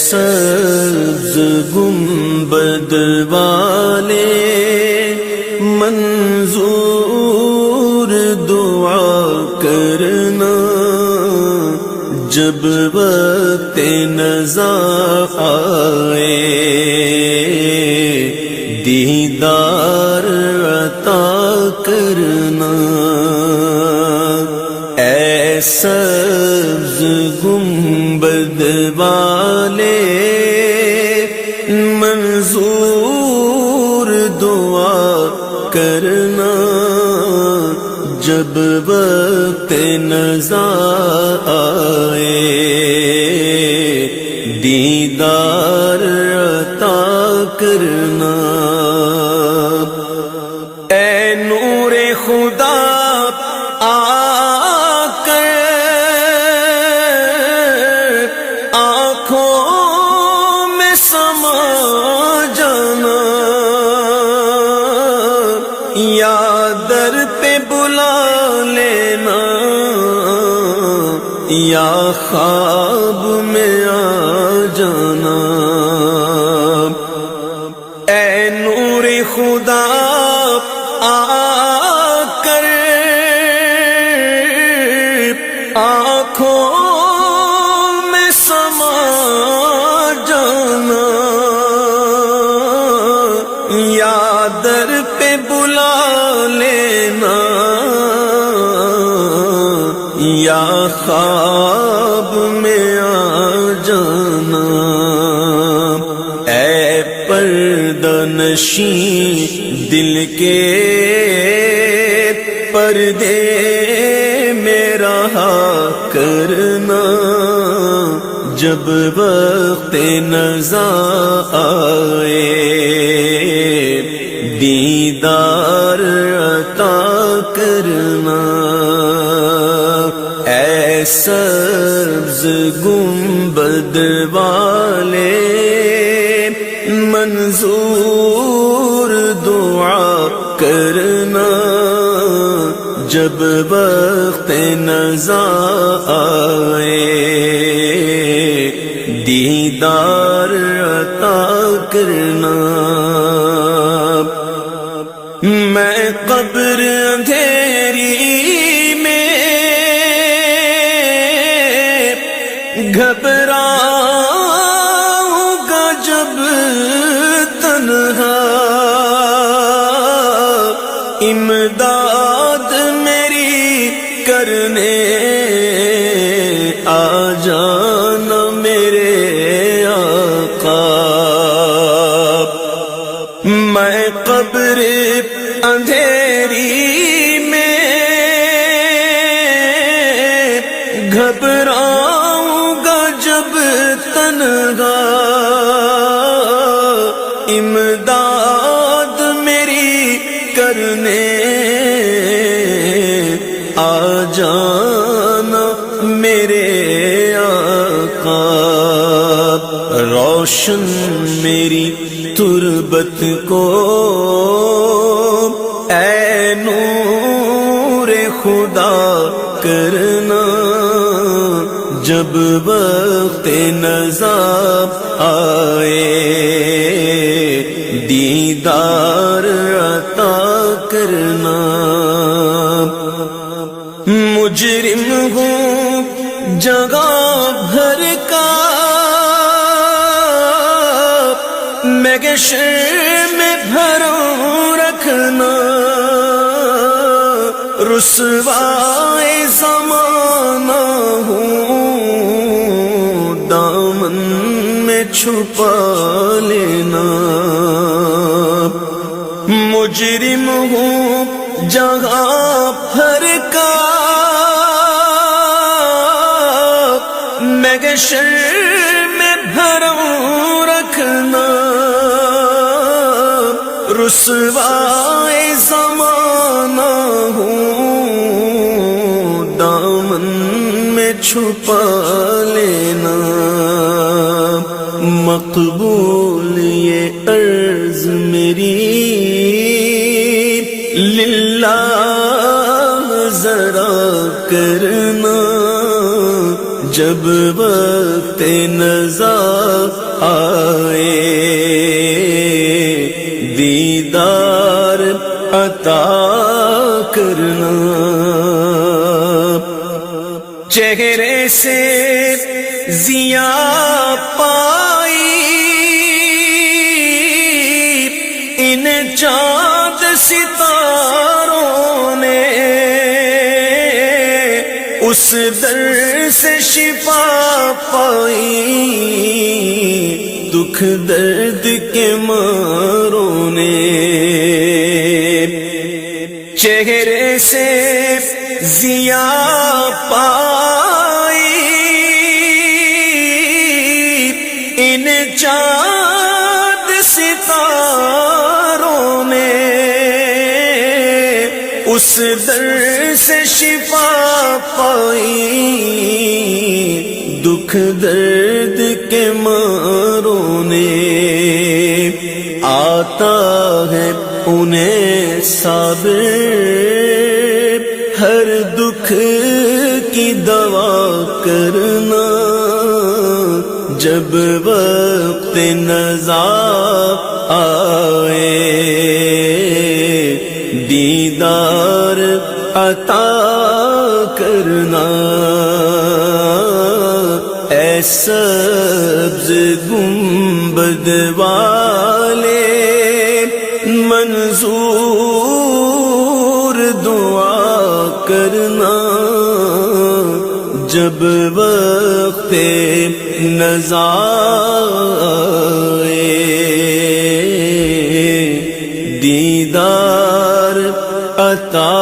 سبز گنبد والے منظور دعا کرنا، جب وقت نزاع آئے دیدار عطا کرنا۔ اے سبز گنبد والے منظور دعا کرنا، جب وقت نزاع آئے دیدار عطا کرنا۔ اے نور خدا آ کر آنکھوں میں سما جانا، یا در پہ بلا لینا، یا خواب میں آ جانا۔ اے نور خدا آ کر آنکھوں میں سما جانا، یا در پہ بلا لینا، یا خواب میں آ جانا۔ اے پردہ نشین دل کے پردے میں رہا کرنا، جب وقت نزاع آئے دیدار عطا کرنا۔ اے سبز گنبد والے منظور دعا کرنا، جب وقت نزاع آئے دیدار عطا کرنا۔ میں قبر اندھیری میں گھبراؤں گا جب تنہا، امداد میری کرنے آ جانا میرے آقا۔ میں قبر اندھیری میں گھبراؤں گا جب تنہا، امداد میری کرنے آ جانا میرے آقا۔ روشن میری تربت کو اے نور خدا کرنا، جب وقت نزاع آئے دیدار عطا کرنا۔ مجرم ہوں جگہ بھر کا میں گشر میں بھروں رکھنا، رسوائے زمانہ ہوں دامن میں چھپا لینا۔ مجرم ہوں جگہ بھر کا میں گشر میں بھروں رکھنا، رسوائے زمانہ ہوں دامن میں چھپا لینا۔ مقبول یہ عرض میری للہ ذرا کرنا، جب وقت نزا آئے دیدار عطا کرنا، چہرے سے ضیا پائی ان چاند ستاروں نے، اس در سے شفا پائی دکھ درد کے ماروں نے، چہرے سے ضیا پائی ان چاند ستاروں نے، اس در سے شفا پائی دکھ درد کے ماروں نے، آتا ہے انہیں صابر ہر دکھ کی دوا کرنا، جب وقت نزا آئے دیدار عطا کرنا، اے سبز گنبد والے منظور دعا کرنا، جب وقت نزا آئے دیدار عطا